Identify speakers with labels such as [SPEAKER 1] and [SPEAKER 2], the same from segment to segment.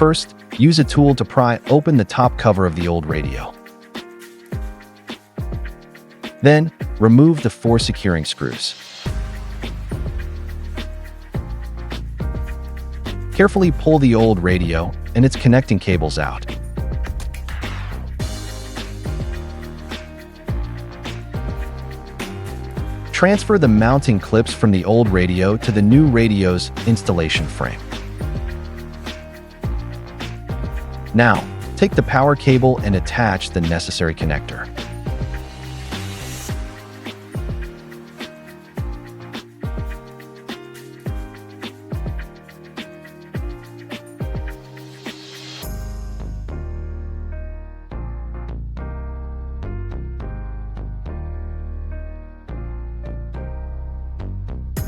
[SPEAKER 1] First, use a tool to pry open the top cover of the old radio. Then, remove the 4 securing screws. Carefully pull the old radio and its connecting cables out. Transfer the mounting clips from the old radio to the new radio's installation frame. Now, take the power cable and attach the necessary connector.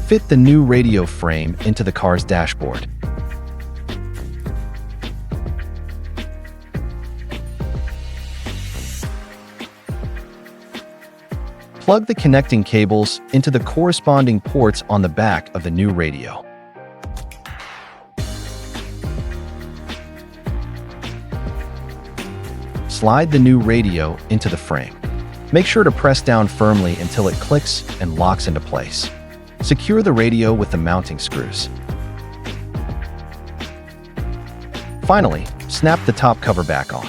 [SPEAKER 1] Fit the new radio frame into the car's dashboard. Plug the connecting cables into the corresponding ports on the back of the new radio. Slide the new radio into the frame. Make sure to press down firmly until it clicks and locks into place. Secure the radio with the mounting screws. Finally, snap the top cover back on.